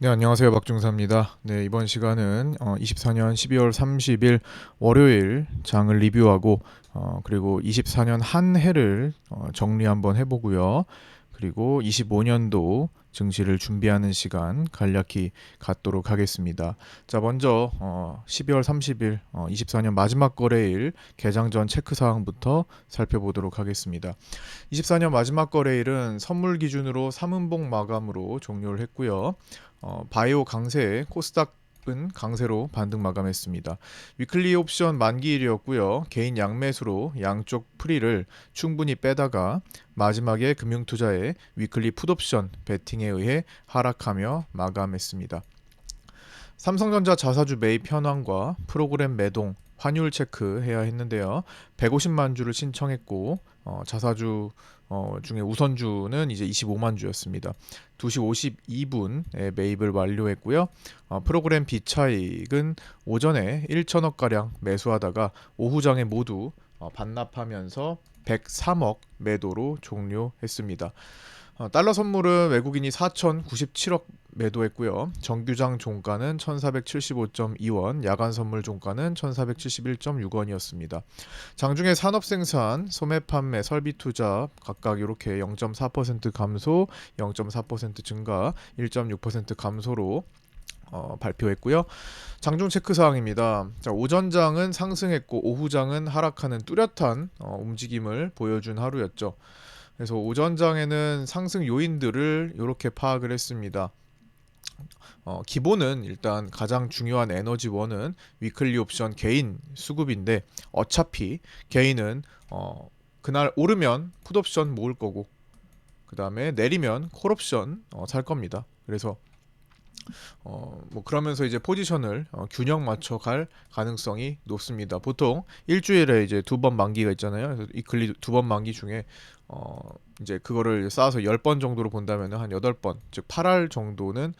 네, 안녕하세요. 박중사입니다. 네, 이번 시간은 24년 12월 30일 월요일 장을 리뷰하고 그리고 24년 한 해를 정리 한번 해보고요. 그리고 25년도 증시를 준비하는 시간 간략히 갖도록 하겠습니다. 자, 먼저 12월 30일 24년 마지막 거래일 개장 전 체크 사항부터 살펴보도록 하겠습니다. 24년 마지막 거래일은 선물 기준으로 3음봉 마감으로 종료를 했고요. 바이오 강세, 코스닥은 강세로 반등 마감했습니다. 위클리 옵션 만기일이었고요. 개인 양매수로 양쪽 프리를 충분히 빼다가 마지막에 금융투자의 위클리 풋옵션 베팅에 의해 하락하며 마감했습니다. 삼성전자 자사주 매입 현황과 프로그램 매동, 환율 체크해야 했는데요. 150만 주를 신청했고 자사주 중에 우선주는 이제 25만 주였습니다. 2시 52분에 매입을 완료했고요. 프로그램 비차익은 오전에 1천억 가량 매수하다가 오후장에 모두 반납하면서 103억 매도로 종료했습니다. 달러 선물은 외국인이 4,097억 매도했고요. 정규장 종가는 1,475.2원, 야간 선물 종가는 1,471.6원이었습니다. 장중에 산업생산, 소매 판매, 설비 투자 각각 이렇게 0.4% 감소, 0.4% 증가, 1.6% 감소로 발표했고요. 장중 체크 사항입니다. 자, 오전장은 상승했고 오후장은 하락하는 뚜렷한 움직임을 보여준 하루였죠. 그래서 오전장에는 상승 요인들을 이렇게 파악을 했습니다. 기본은 일단 가장 중요한 에너지원은 위클리 옵션 개인 수급인데 어차피 개인은 그날 오르면 풋옵션 모을 거고 그 다음에 내리면 콜옵션 살 겁니다. 그래서 뭐 그러면서 이제 포지션을 균형 맞춰 갈 가능성이 높습니다. 보통 일주일에 이제 두 번 만기가 있잖아요. 그래서 위클리 두 번 만기 중에 이제 그거를 쌓아서 10번 정도로 본다면 한 8번, 즉 8할 정도는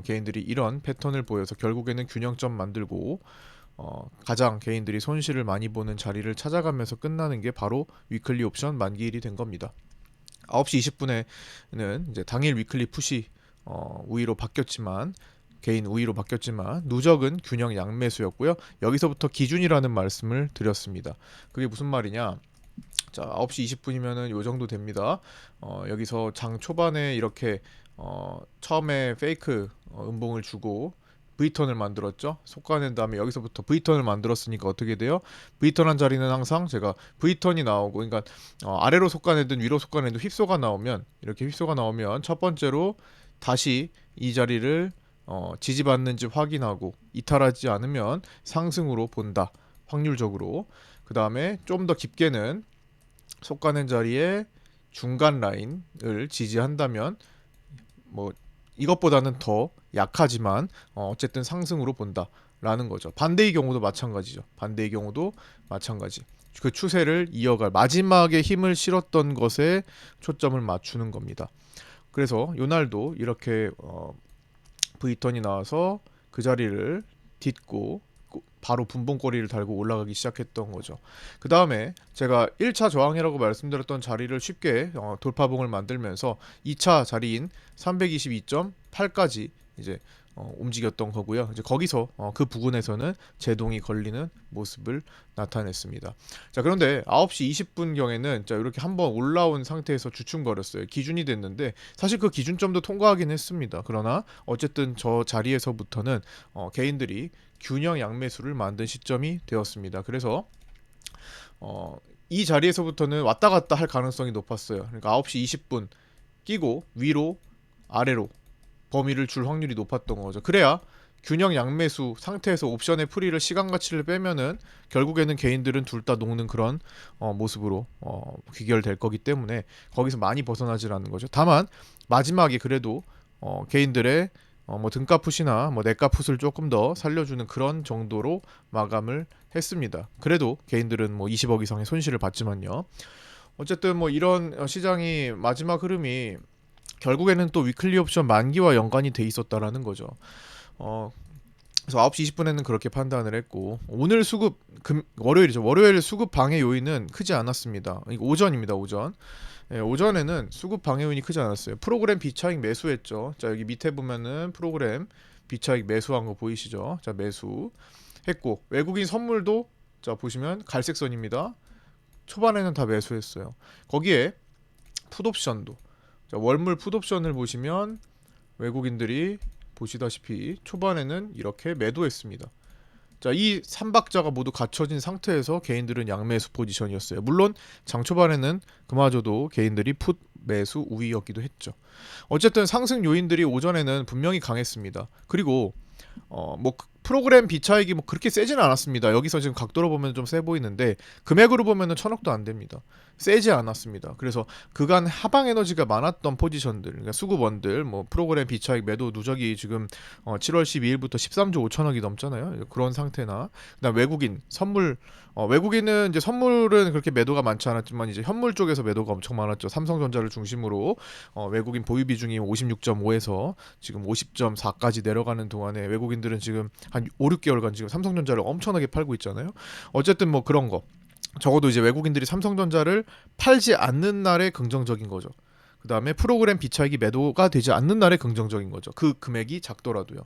개인들이 이런 패턴을 보여서 결국에는 균형점 만들고 가장 개인들이 손실을 많이 보는 자리를 찾아가면서 끝나는 게 바로 위클리 옵션 만기일이 된 겁니다. 9시 20분에는 이제 당일 위클리 푸시 우위로 바뀌었지만 개인 우위로 바뀌었지만 누적은 균형 양매수였고요. 여기서부터 기준이라는 말씀을 드렸습니다. 그게 무슨 말이냐? 자, 9시 20분이면은 요 정도 됩니다. 여기서 장 초반에 이렇게 처음에 페이크 음봉을 주고 V턴을 만들었죠. 속가낸 다음에 여기서부터 V턴을 만들었으니까 어떻게 돼요? V턴한 자리는 항상 제가 V턴이 나오고, 그러니까 아래로 속가내든 위로 속가내든 휩소가 나오면 이렇게 휩소가 나오면 첫 번째로 다시 이 자리를 지지받는지 확인하고 이탈하지 않으면 상승으로 본다. 확률적으로. 그 다음에 좀 더 깊게는 속가는 자리에 중간 라인을 지지한다면 뭐 이것보다는 더 약하지만 어쨌든 상승으로 본다라는 거죠. 반대의 경우도 마찬가지죠. 반대의 경우도 마찬가지. 그 추세를 이어갈 마지막에 힘을 실었던 것에 초점을 맞추는 겁니다. 그래서 요날도 이렇게 V턴이 나와서 그 자리를 딛고 바로 분봉거리를 달고 올라가기 시작했던 거죠. 그 다음에 제가 1차 저항이라고 말씀드렸던 자리를 쉽게 돌파봉을 만들면서 2차 자리인 322.8까지 이제 움직였던 거고요. 이제 거기서 그 부근에서는 제동이 걸리는 모습을 나타냈습니다. 자, 그런데 9시 20분경에는 자, 이렇게 한번 올라온 상태에서 주춤거렸어요. 기준이 됐는데 사실 그 기준점도 통과하긴 했습니다. 그러나 어쨌든 저 자리에서부터는 개인들이 균형 양매수를 만든 시점이 되었습니다. 그래서 이 자리에서부터는 왔다 갔다 할 가능성이 높았어요. 그러니까 9시 20분 끼고 위로 아래로 범위를 줄 확률이 높았던 거죠. 그래야 균형 양매수 상태에서 옵션의 프리를 시간 가치를 빼면은 결국에는 개인들은 둘 다 녹는 그런 모습으로 귀결될 거기 때문에 거기서 많이 벗어나질 않는 거죠. 다만 마지막에 그래도 개인들의 뭐 등가 풋이나 뭐 내가 풋을 조금 더 살려주는 그런 정도로 마감을 했습니다. 그래도 개인들은 뭐 20억 이상의 손실을 봤지만요. 어쨌든 뭐 이런 시장이 마지막 흐름이 결국에는 또 위클리 옵션 만기와 연관이 돼 있었다라는 거죠. 그래서 9시 20분에는 그렇게 판단을 했고 오늘 수급 월요일이죠. 월요일 수급 방해 요인은 크지 않았습니다. 이거 오전입니다. 오전. 오전에는 수급 방해 요인이 크지 않았어요. 프로그램 비차익 매수했죠. 자, 여기 밑에 보면은 프로그램 비차익 매수한 거 보이시죠? 자, 매수 했고 외국인 선물도 자 보시면 갈색 선입니다. 초반에는 다 매수했어요. 거기에 풋옵션도 자, 월물 풋옵션을 보시면 외국인들이 보시다시피 초반에는 이렇게 매도했습니다. 자, 이 3박자가 모두 갖춰진 상태에서 개인들은 양매수 포지션이었어요. 물론 장 초반에는 그마저도 개인들이 풋 매수 우위였기도 했죠. 어쨌든 상승 요인들이 오전에는 분명히 강했습니다. 그리고 뭐 프로그램 비차익이 뭐 그렇게 세지는 않았습니다. 여기서 지금 각도로 보면 좀 세 보이는데 금액으로 보면은 1,000억도 안 됩니다. 세지 않았습니다. 그래서 그간 하방 에너지가 많았던 포지션들, 그러니까 수급원들, 뭐 프로그램 비차익 매도 누적이 지금 7월 12일부터 13조 5천억이 넘잖아요. 그런 상태나 그다음 외국인 선물, 외국인은 이제 선물은 그렇게 매도가 많지 않았지만 이제 현물 쪽에서 매도가 엄청 많았죠. 삼성전자를 중심으로 외국인 보유 비중이 56.5에서 지금 50.4까지 내려가는 동안에 외국인들은 지금 한 5, 6개월간 지금 삼성전자를 엄청나게 팔고 있잖아요. 어쨌든 뭐 그런 거. 적어도 이제 외국인들이 삼성전자를 팔지 않는 날에 긍정적인 거죠. 그 다음에 프로그램 비차익이 매도가 되지 않는 날에 긍정적인 거죠. 그 금액이 작더라도요.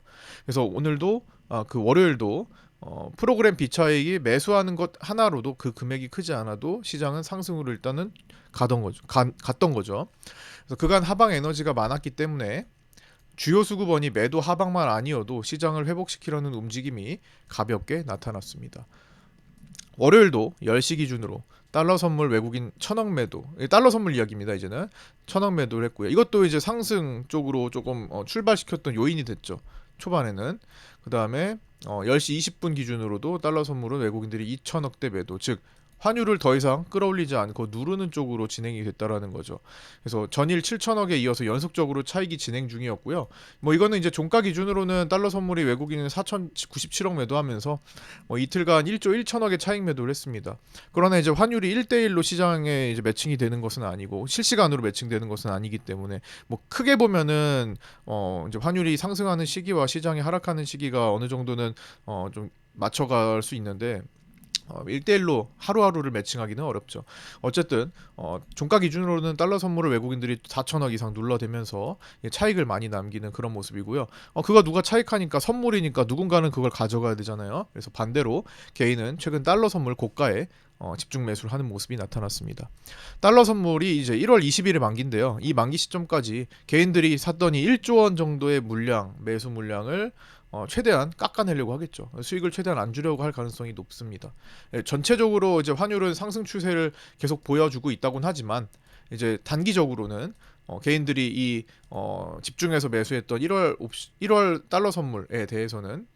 그래서 오늘도 그 월요일도 프로그램 비차익이 매수하는 것 하나로도 그 금액이 크지 않아도 시장은 상승으로 일단은 갔던 거죠. 그래서 그간 하방 에너지가 많았기 때문에 주요 수급원이 매도 하방만 아니어도 시장을 회복시키려는 움직임이 가볍게 나타났습니다. 월요일도 10시 기준으로 달러 선물 외국인 1,000억 매도, 달러 선물 이야기입니다. 이제는 1,000억 매도를 했고요. 이것도 이제 상승 쪽으로 조금 출발시켰던 요인이 됐죠. 초반에는. 그 다음에 10시 20분 기준으로도 달러 선물은 외국인들이 2,000억대 매도, 즉 환율을 더 이상 끌어올리지 않고 누르는 쪽으로 진행이 됐다라는 거죠. 그래서 전일 7천억에 이어서 연속적으로 차익이 진행 중이었고요. 뭐 이거는 이제 종가 기준으로는 달러 선물이 외국인은 4,097억 매도하면서 이틀간 1조 1천억의 차익 매도를 했습니다. 그러나 이제 환율이 1대1로 시장에 이제 매칭이 되는 것은 아니고 실시간으로 매칭되는 것은 아니기 때문에 뭐 크게 보면은 이제 환율이 상승하는 시기와 시장이 하락하는 시기가 어느 정도는 좀 맞춰갈 수 있는데 1대1로 하루하루를 매칭하기는 어렵죠. 어쨌든 종가 기준으로는 달러 선물을 외국인들이 4천억 이상 눌러대면서 차익을 많이 남기는 그런 모습이고요. 그거 누가 차익하니까 선물이니까 누군가는 그걸 가져가야 되잖아요. 그래서 반대로 개인은 최근 달러 선물 고가에 집중 매수를 하는 모습이 나타났습니다. 달러 선물이 이제 1월 20일에 만기인데요. 이 만기 시점까지 개인들이 샀더니 1조 원 정도의 물량, 매수 물량을 최대한 깎아내려고 하겠죠. 수익을 최대한 안 주려고 할 가능성이 높습니다. 전체적으로 이제 환율은 상승 추세를 계속 보여주고 있다곤 하지만 이제 단기적으로는 개인들이 이 집중해서 매수했던 1월 달러 선물에 대해서는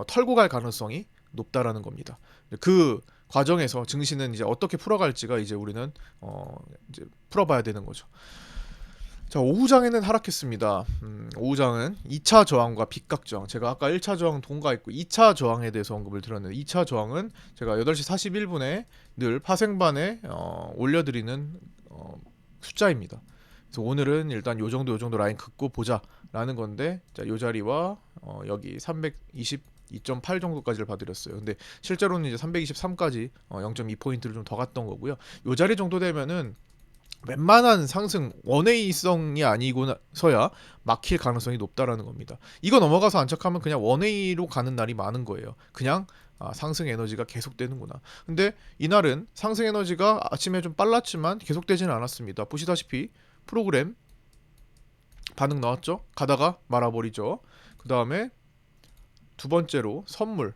털고 갈 가능성이 높다라는 겁니다. 그 과정에서 증시는 이제 어떻게 풀어갈지가 이제 우리는 이제 풀어봐야 되는 거죠. 자, 오후장에는 하락했습니다. 오후장은 2차 저항과 빗각 저항. 제가 아까 1차 저항 통과했고 2차 저항에 대해서 언급을 드렸는데 2차 저항은 제가 8시 41분에 늘 파생반에 올려드리는 숫자입니다. 그래서 오늘은 일단 요 정도 라인 긋고 보자라는 건데 자, 요 자리와 여기 322.8 정도까지를 봐드렸어요. 근데 실제로는 이제 323까지 0.2포인트를 좀 더 갔던 거고요. 요 자리 정도 되면은 웬만한 상승 원웨이성이 아니고서야 막힐 가능성이 높다라는 겁니다. 이거 넘어가서 안착하면 그냥 원웨이로 가는 날이 많은 거예요. 그냥 상승 에너지가 계속되는구나. 근데 이날은 상승 에너지가 아침에 좀 빨랐지만 계속되지는 않았습니다. 보시다시피 프로그램 반응 나왔죠? 가다가 말아버리죠. 그 다음에 두 번째로 선물.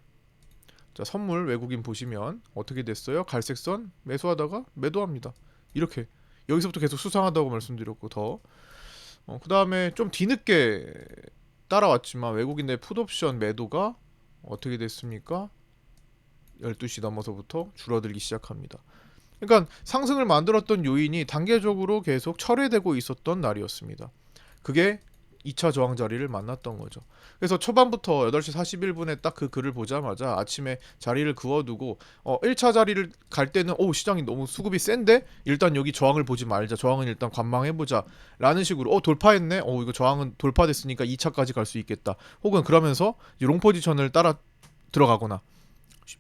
자, 선물 외국인 보시면 어떻게 됐어요? 갈색선 매수하다가 매도합니다. 이렇게 여기서부터 계속 수상하다고 말씀드렸고 그 다음에 좀 뒤늦게 따라왔지만 외국인의 풋옵션 매도가 어떻게 됐습니까? 12시 넘어서부터 줄어들기 시작합니다. 그러니까 상승을 만들었던 요인이 단계적으로 계속 철회되고 있었던 날이었습니다. 그게 2차 저항 자리를 만났던 거죠. 그래서 초반부터 8시 41분에 딱 그 글을 보자마자 아침에 자리를 그어두고 1차 자리를 갈 때는 시장이 너무 수급이 센데 일단 여기 저항을 보지 말자. 저항은 일단 관망해보자 라는 식으로 돌파했네. 이거 저항은 돌파됐으니까 2차까지 갈 수 있겠다. 혹은 그러면서 롱 포지션을 따라 들어가거나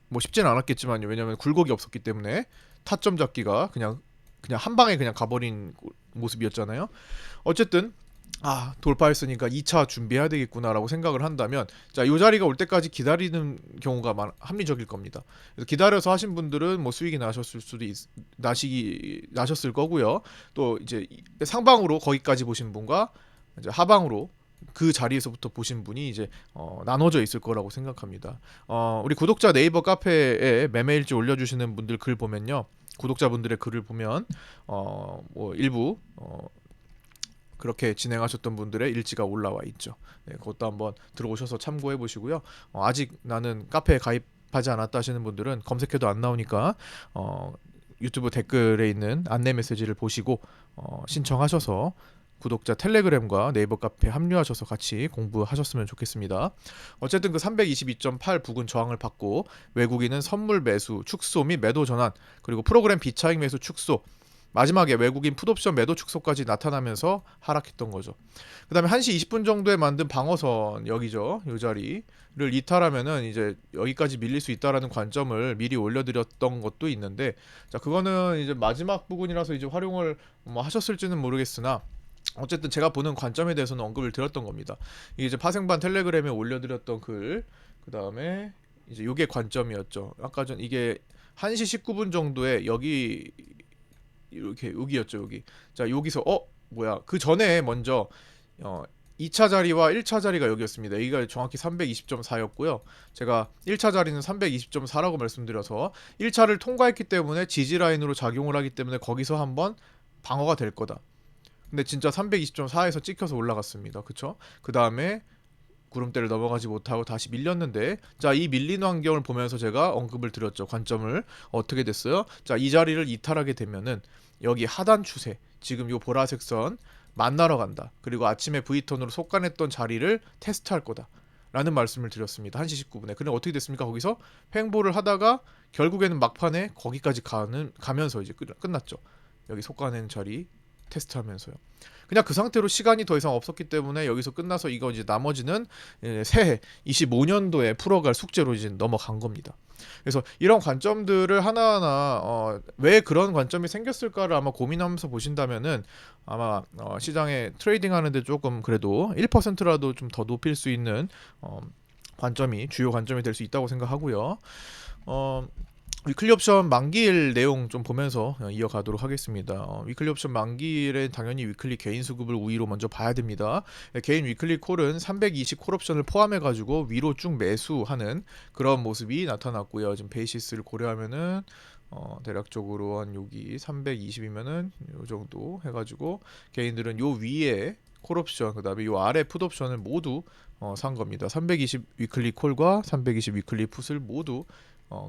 뭐 쉽지는 않았겠지만요. 왜냐하면 굴곡이 없었기 때문에 타점 잡기가 그냥 한 방에 그냥 가버린 모습이었잖아요. 어쨌든 돌파했으니까 2차 준비해야 되겠구나라고 생각을 한다면 자, 이 자리가 올 때까지 기다리는 경우가 합리적일 겁니다. 그래서 기다려서 하신 분들은 뭐 수익이 나셨을 거고요. 또 이제 상방으로 거기까지 보신 분과 이제 하방으로 그 자리에서부터 보신 분이 이제 나눠져 있을 거라고 생각합니다. 우리 구독자 네이버 카페에 매매일지 올려주시는 분들 글 보면요, 구독자분들의 글을 보면 뭐 일부 그렇게 진행하셨던 분들의 일지가 올라와 있죠. 네, 그것도 한번 들어오셔서 참고해 보시고요. 아직 나는 카페에 가입하지 않았다 하시는 분들은 검색해도 안 나오니까 유튜브 댓글에 있는 안내 메시지를 보시고 신청하셔서 구독자 텔레그램과 네이버 카페 합류하셔서 같이 공부하셨으면 좋겠습니다. 어쨌든 그 322.8 부근 저항을 받고 외국인은 선물 매수, 축소 및 매도 전환, 그리고 프로그램 비차익 매수 축소, 마지막에 외국인 풋옵션 매도 축소까지 나타나면서 하락했던 거죠. 그 다음에 1시 20분 정도에 만든 방어선 여기죠. 이 자리를 이탈하면은 이제 여기까지 밀릴 수 있다라는 관점을 미리 올려드렸던 것도 있는데, 자, 그거는 이제 마지막 부분이라서 이제 활용을 뭐 하셨을지는 모르겠으나 어쨌든 제가 보는 관점에 대해서는 언급을 드렸던 겁니다. 이게 이제 파생반 텔레그램에 올려드렸던 글, 그 다음에 이제 요게 관점이었죠. 아까 전 이게 1시 19분 정도에 여기 이렇게 여기였죠, 여기. 자, 여기서 뭐야? 그 전에 먼저 2차 자리와 1차 자리가 여기였습니다. 여기가 정확히 320.4였고요. 제가 1차 자리는 320.4라고 말씀드려서 1차를 통과했기 때문에 지지 라인으로 작용을 하기 때문에 거기서 한번 방어가 될 거다. 근데 진짜 320.4에서 찍혀서 올라갔습니다. 그쵸? 그 다음에 구름대를 넘어가지 못하고 다시 밀렸는데, 자, 이 밀린 환경을 보면서 제가 언급을 드렸죠. 관점을 어떻게 됐어요? 자, 이 자리를 이탈하게 되면은 여기 하단 추세, 지금 요 보라색 선 만나러 간다. 그리고 아침에 V턴으로 속간했던 자리를 테스트할 거다 라는 말씀을 드렸습니다. 1시 19분에. 근데 어떻게 됐습니까? 거기서 횡보를 하다가 결국에는 막판에 거기까지 가면서 이제 끝났죠. 여기 속간한 자리 테스트하면서요. 그냥 그 상태로 시간이 더 이상 없었기 때문에 여기서 끝나서 이거 이제 나머지는 새해 25년도에 풀어갈 숙제로 이제 넘어간 겁니다. 그래서 이런 관점들을 하나하나 왜 그런 관점이 생겼을까를 아마 고민하면서 보신다면은 아마 시장에 트레이딩 하는데 조금 그래도 1%라도 좀 더 높일 수 있는 주요 관점이 될 수 있다고 생각하고요. 위클리 옵션 만기일 내용 좀 보면서 이어가도록 하겠습니다. 위클리 옵션 만기일엔 당연히 위클리 개인 수급을 우위로 먼저 봐야 됩니다. 개인 위클리 콜은 320 콜옵션을 포함해가지고 위로 쭉 매수하는 그런 모습이 나타났고요. 지금 베이시스를 고려하면은 대략적으로 한 여기 320이면은 요 정도 해가지고 개인들은 요 위에 콜옵션, 그 다음에 요 아래 풋옵션을 모두 산 겁니다. 320 위클리 콜과 320 위클리 풋을 모두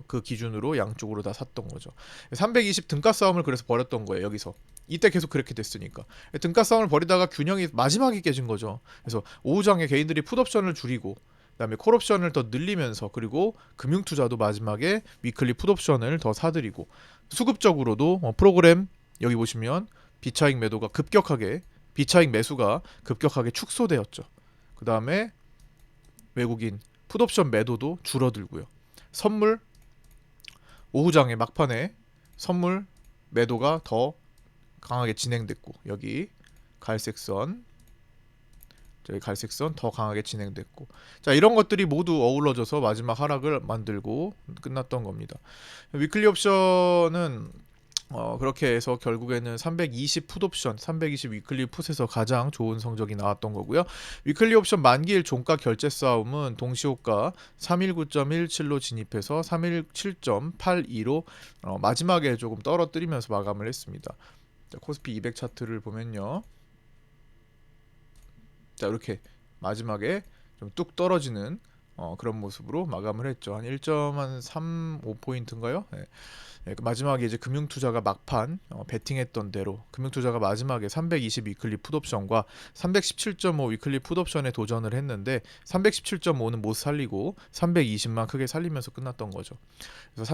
그 기준으로 양쪽으로 다 샀던 거죠. 320 등가 싸움을 그래서 벌였던 거예요. 여기서 이때 계속 그렇게 됐으니까 등가 싸움을 벌이다가 균형이 마지막에 깨진 거죠. 그래서 오후장에 개인들이 풋옵션을 줄이고 그다음에 콜옵션을 더 늘리면서, 그리고 금융투자도 마지막에 위클리 풋옵션을 더 사들이고, 수급적으로도 프로그램 여기 보시면 비차익 매수가 급격하게 축소되었죠. 그 다음에 외국인 풋옵션 매도도 줄어들고요. 선물 오후장에 막판에 선물 매도가 더 강하게 진행됐고, 여기 갈색선, 저기 갈색선 더 강하게 진행됐고, 자, 이런 것들이 모두 어우러져서 마지막 하락을 만들고 끝났던 겁니다. 위클리 옵션은 그렇게 해서 결국에는 320 풋옵션, 320 위클리 풋에서 가장 좋은 성적이 나왔던 거고요. 위클리 옵션 만기일 종가 결제 싸움은 동시호가 319.17로 진입해서 317.82로 마지막에 조금 떨어뜨리면서 마감을 했습니다. 자, 코스피 200 차트를 보면요, 자, 이렇게 마지막에 좀 뚝 떨어지는 그런 모습으로 마감을 했죠. 한 1.35포인트인가요? 네. 네, 마지막에 이제 금융투자가 막판 베팅했던 대로 금융투자가 마지막에 320 위클리 풋옵션과 317.5 위클리 풋옵션에 도전을 했는데 317.5는 못 살리고 320만 크게 살리면서 끝났던 거죠. 그래서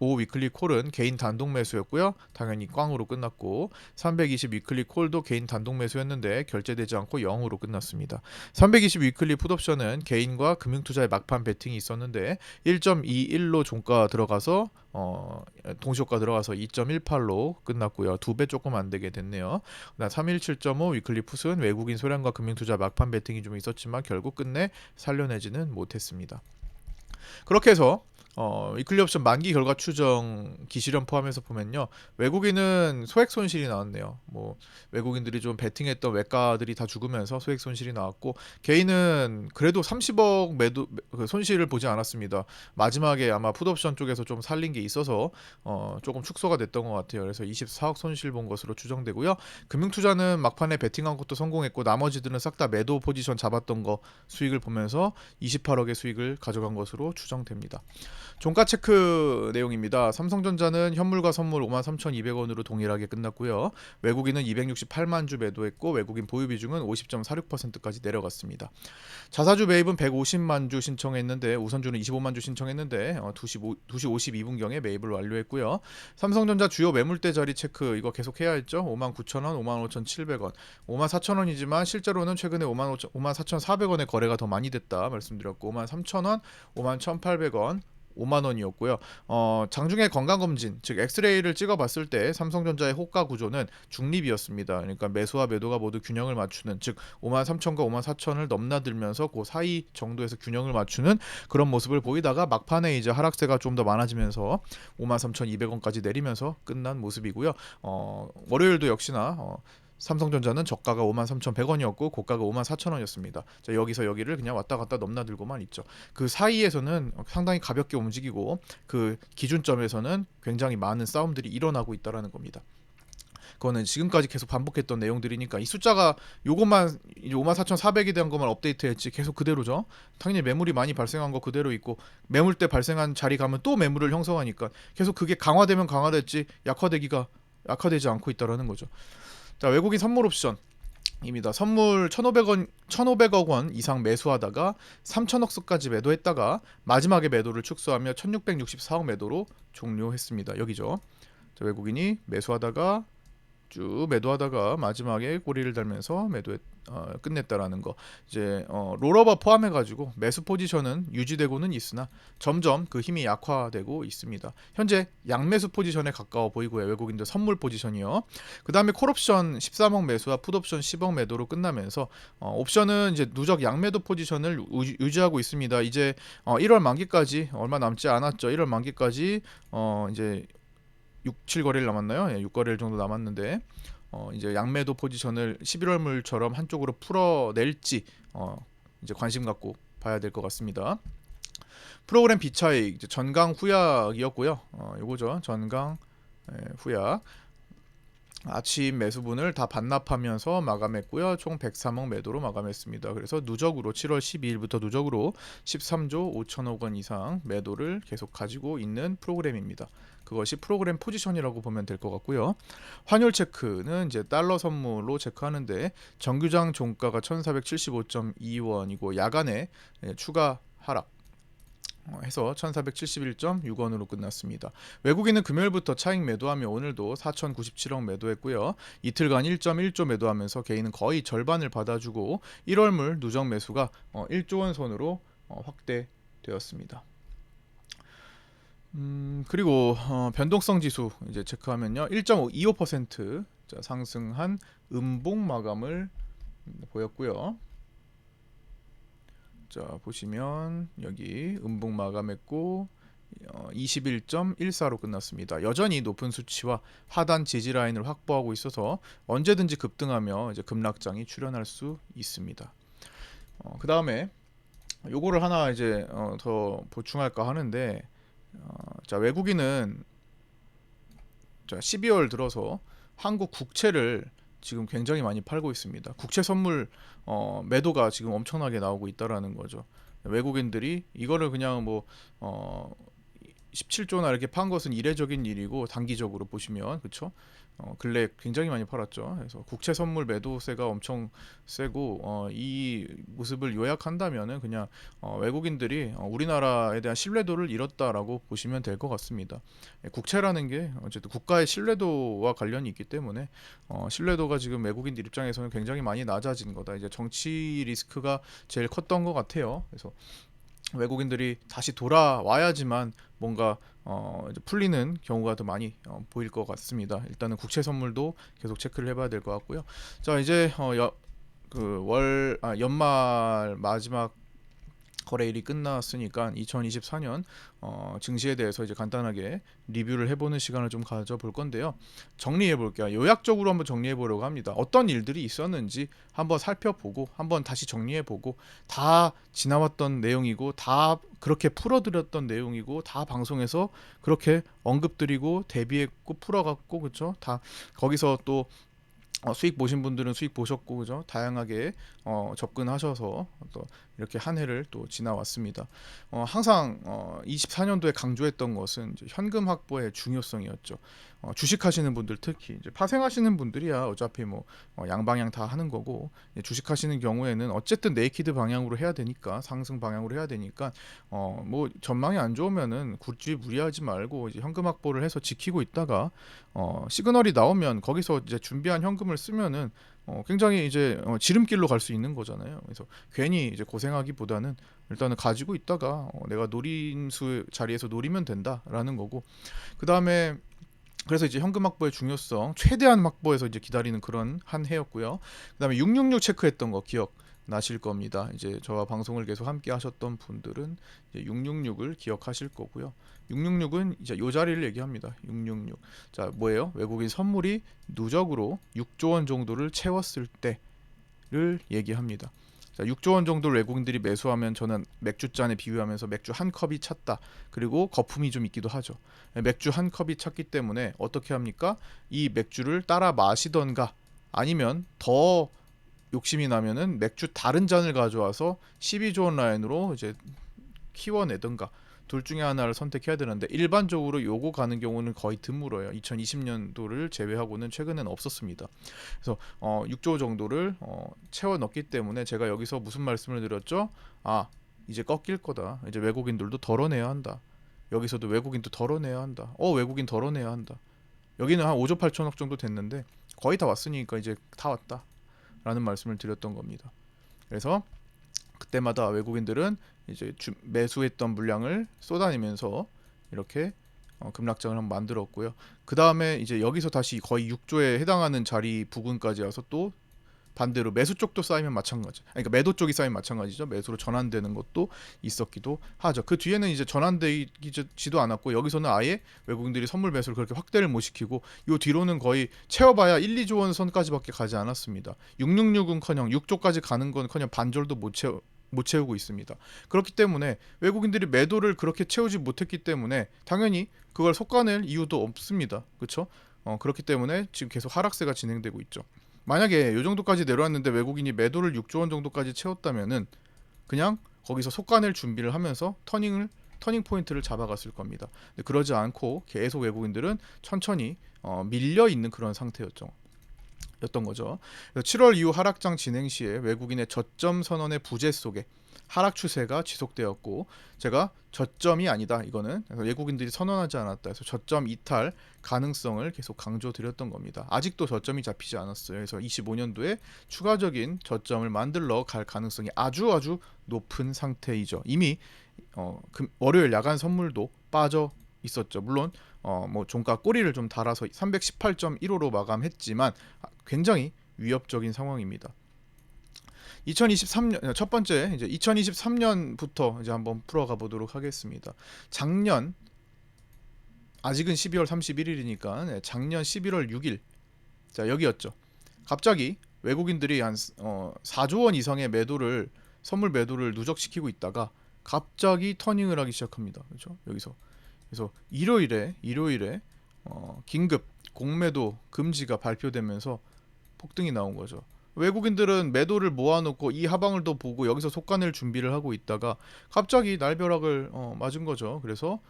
위클리 콜은 개인 단독 매수였고요. 당연히 꽝으로 끝났고 320 위클리 콜도 개인 단독 매수였는데 결제되지 않고 0으로 끝났습니다. 320 위클리 풋옵션은 개인과 금융투자의 막판 베팅이 있었는데 1.21로 종가 들어가서 동시효과 들어가서 2.18로 끝났고요. 2배 조금 안 되게 됐네요. 317.5 위클리 풋은 외국인 소량과 금융투자 막판 베팅이 좀 있었지만 결국 끝내 살려내지는 못했습니다. 그렇게 해서 위클리 옵션 만기 결과 추정 기실현 포함해서 보면요, 외국인은 소액 손실이 나왔네요. 뭐 외국인들이 좀 베팅했던 외가들이 다 죽으면서 소액 손실이 나왔고, 개인은 그래도 30억 매도 손실을 보지 않았습니다. 마지막에 아마 풋옵션 쪽에서 좀 살린 게 있어서 조금 축소가 됐던 것 같아요. 그래서 24억 손실 본 것으로 추정되고요. 금융투자는 막판에 베팅한 것도 성공했고 나머지들은 싹 다 매도 포지션 잡았던 거 수익을 보면서 28억의 수익을 가져간 것으로 추정됩니다. 종가 체크 내용입니다. 삼성전자는 현물과 선물 53,200원으로 동일하게 끝났고요. 외국인은 268만 주 매도했고 외국인 보유 비중은 50.46%까지 내려갔습니다. 자사주 매입은 150만 주 신청했는데 우선주는 25만 주 신청했는데 2시 52분경에 매입을 완료했고요. 삼성전자 주요 매물대 자리 체크 이거 계속 해야 했죠. 59,000원, 55,700원, 54,000원이지만 실제로는 최근에 54,400원의 거래가 더 많이 됐다 말씀드렸고 53,000원, 51,800원 5만 원이었고요. 장중에 건강검진, 즉 엑스레이를 찍어봤을 때 삼성전자의 호가 구조는 중립이었습니다. 그러니까 매수와 매도가 모두 균형을 맞추는, 즉 53,000과 54,000을 넘나들면서 그 사이 정도에서 균형을 맞추는 그런 모습을 보이다가 막판에 이제 하락세가 좀 더 많아지면서 53,200원까지 내리면서 끝난 모습이고요. 월요일도 역시나 삼성전자는 저가가 53,100원이었고 고가가 54,000원이었습니다. 자, 여기서 여기를 그냥 왔다 갔다 넘나들고만 있죠. 그 사이에서는 상당히 가볍게 움직이고 그 기준점에서는 굉장히 많은 싸움들이 일어나고 있다라는 겁니다. 그거는 지금까지 계속 반복했던 내용들이니까 이 숫자가 요것만 54,400에 대한 것만 업데이트했지 계속 그대로죠. 당연히 매물이 많이 발생한 거 그대로 있고 매물대 발생한 자리 가면 또 매물을 형성하니까 계속 그게 강화되면 강화됐지 약화되지 않고 있다라는 거죠. 자, 외국인 선물 옵션입니다. 선물 1,500억 원 이상 매수하다가 3천억 수까지 매도했다가 마지막에 매도를 축소하며 1,664억 매도로 종료했습니다. 여기죠. 자, 외국인이 매수하다가 쭉 매도하다가 마지막에 꼬리를 달면서 끝냈다라는 거. 이제 롤오버 포함해가지고 매수 포지션은 유지되고는 있으나 점점 그 힘이 약화되고 있습니다. 현재 양매수 포지션에 가까워 보이고요. 외국인들 선물 포지션이요. 그 다음에 콜옵션 13억 매수와 풋옵션 10억 매도로 끝나면서 옵션은 이제 누적 양매도 포지션을 유지하고 있습니다. 이제 1월 만기까지 얼마 남지 않았죠. 1월 만기까지 이제 6, 7거래일 남았나요? 예, 6거래일 정도 남았는데 이제 양매도 포지션을 11월물처럼 한쪽으로 풀어낼지 이제 관심 갖고 봐야 될 것 같습니다. 프로그램 비차익 이제 전강 후약이었고요. 요거죠. 전강 후약. 아침 매수분을 다 반납하면서 마감했고요. 총 103억 매도로 마감했습니다. 그래서 누적으로 7월 12일부터 누적으로 13조 5천억 원 이상 매도를 계속 가지고 있는 프로그램입니다. 그것이 프로그램 포지션이라고 보면 될 것 같고요. 환율 체크는 이제 달러 선물로 체크하는데 정규장 종가가 1,475.2원이고 야간에 추가 하락 해서 1471.6원으로 끝났습니다. 외국인은 금요일부터 차익 매도하며 오늘도 4,097억 매도했고요. 이틀간 1.1조 매도하면서 개인은 거의 절반을 받아주고 1월물 누적 매수가 1조 원 선으로 확대되었습니다. 그리고 변동성 지수 이제 체크하면요. 1.25% 상승한 음봉 마감을 보였고요. 자, 보시면 여기 음봉 마감했고 21.14로 끝났습니다. 여전히 높은 수치와 하단 지지 라인을 확보하고 있어서 언제든지 급등하며 이제 급락장이 출현할 수 있습니다. 그 다음에 요거를 하나 이제 더 보충할까 하는데 자, 외국인은 자, 12월 들어서 한국 국채를 지금 굉장히 많이 팔고 있습니다. 국채 선물 매도가 지금 엄청나게 나오고 있다라는 거죠. 외국인들이 이거를 그냥 뭐 17조나 이렇게 판 것은 이례적인 일이고 단기적으로 보시면 그렇죠. 근래 굉장히 많이 팔았죠. 그래서 국채 선물 매도세가 엄청 세고 이 모습을 요약한다면은 그냥 외국인들이 우리나라에 대한 신뢰도를 잃었다라고 보시면 될 것 같습니다. 국채라는 게 어쨌든 국가의 신뢰도와 관련이 있기 때문에 신뢰도가 지금 외국인들 입장에서는 굉장히 많이 낮아진 거다. 이제 정치 리스크가 제일 컸던 것 같아요. 그래서 외국인들이 다시 돌아와야지만 뭔가 이제 풀리는 경우가 더 많이 보일 것 같습니다. 일단은 국채 선물도 계속 체크를 해봐야 될 것 같고요. 자 이제 연말 마지막 거래일이 끝났으니까 2024년 증시에 대해서 이제 간단하게 리뷰를 해보는 시간을 좀 가져볼 건데요. 정리해 볼게요. 요약적으로 한번 정리해 보려고 합니다. 어떤 일들이 있었는지 한번 살펴보고 한번 다시 정리해 보고 다 지나왔던 내용이고 다 그렇게 풀어드렸던 내용이고 다 방송에서 그렇게 언급드리고 대비했고 풀어갔고 그렇죠. 다 거기서 또 수익 보신 분들은 수익 보셨고 그죠? 다양하게 접근하셔서 또 이렇게 한 해를 또 지나왔습니다. 항상 24년도에 강조했던 것은 이제 현금 확보의 중요성이었죠. 주식하시는 분들 특히 이제 파생하시는 분들이야 어차피 뭐 양방향 다 하는 거고 주식하시는 경우에는 어쨌든 네이키드 방향으로 해야 되니까 상승 방향으로 해야 되니까 뭐 전망이 안 좋으면은 굳이 무리하지 말고 이제 현금 확보를 해서 지키고 있다가 시그널이 나오면 거기서 이제 준비한 현금을 쓰면은 굉장히 이제 지름길로 갈 수 있는 거잖아요. 그래서 괜히 이제 고생하기보다는 일단은 가지고 있다가 내가 노림수 자리에서 노리면 된다라는 거고 그 다음에 그래서 이제 현금 확보의 중요성 최대한 확보해서 이제 기다리는 그런 한 해였고요. 그다음에 666 체크했던 거 기억 나실 겁니다. 이제 저와 방송을 계속 함께 하셨던 분들은 이제 666을 기억하실 거고요. 666은 이제 요 자리를 얘기합니다. 666. 자, 뭐예요? 외국인 선물이 누적으로 6조 원 정도를 채웠을 때를 얘기합니다. 자, 6조 원 정도를 외국인들이 매수하면 저는 맥주잔에 비유하면서 맥주 한 컵이 찼다. 그리고 거품이 좀 있기도 하죠. 맥주 한 컵이 찼기 때문에 어떻게 합니까? 이 맥주를 따라 마시던가 아니면 더 욕심이 나면은 맥주 다른 잔을 가져와서 12조 원 라인으로 이제 키워내던가 둘 중에 하나를 선택해야 되는데 일반적으로 요거 가는 경우는 거의 드물어요. 2020년도를 제외하고는 최근에는 없었습니다. 그래서 6조 정도를 채워 넣기 때문에 제가 여기서 무슨 말씀을 드렸죠? 아 이제 꺾일 거다. 이제 외국인들도 덜어내야 한다. 여기서도 외국인도 덜어내야 한다. 외국인 덜어내야 한다. 여기는 한 5조 8천억 정도 됐는데 거의 다 왔으니까 이제 다 왔다. 라는 말씀을 드렸던 겁니다. 그래서 그때마다 외국인들은 이제 매수했던 물량을 쏟아내면서 이렇게 급락장을 한번 만들었고요. 그 다음에 이제 여기서 다시 거의 6조에 해당하는 자리 부근까지 와서 또 반대로 매수 쪽도 쌓이면 마찬가지. 그러니까 매도 쪽이 쌓이면 마찬가지죠. 매수로 전환되는 것도 있었기도 하죠. 그 뒤에는 이제 전환되지도 않았고 여기서는 아예 외국인들이 선물 매수를 그렇게 확대를 못 시키고 요 뒤로는 거의 채워봐야 1, 2조 원 선까지밖에 가지 않았습니다. 666은커녕 6조까지 가는 건커녕 반절도 못 채우고 있습니다. 그렇기 때문에 외국인들이 매도를 그렇게 채우지 못했기 때문에 당연히 그걸 솎아낼 이유도 없습니다. 그렇죠? 그렇기 때문에 지금 계속 하락세가 진행되고 있죠. 만약에 이 정도까지 내려왔는데 외국인이 매도를 6조 원 정도까지 채웠다면은 그냥 거기서 솎아낼 준비를 하면서 터닝 포인트를 잡아갔을 겁니다. 근데 그러지 않고 계속 외국인들은 천천히 밀려 있는 그런 상태였던 거죠. 7월 이후 하락장 진행 시에 외국인의 저점 선언의 부재 속에 하락 추세가 지속되었고 제가 저점이 아니다 이거는 외국인들이 선언하지 않았다 해서 저점 이탈 가능성을 계속 강조드렸던 겁니다. 아직도 저점이 잡히지 않았어요. 그래서 25년도에 추가적인 저점을 만들러 갈 가능성이 아주 높은 상태이죠. 이미 월요일 야간 선물도 빠져 있었죠. 물론 뭐 종가 꼬리를 좀 달아서 318.15로 마감했지만 굉장히 위협적인 상황입니다. 2023년 첫 번째 이제 2023년부터 이제 한번 풀어가 보도록 하겠습니다. 작년 아직은 12월 31일이니까 작년 11월 6일 자 여기였죠. 갑자기 외국인들이 한 4조 원 이상의 선물 매도를 누적시키고 있다가 갑자기 터닝을 하기 시작합니다. 그렇죠? 여기서 그래서 일요일에 긴급 공매도 금지가 발표되면서 폭등이 나온 거죠. 외국인들은 매도를 모아놓고 이 하방을 또 보고 여기서 속가낼 준비를 하고 있다가 갑자기 날벼락을 맞은 거죠. 그래서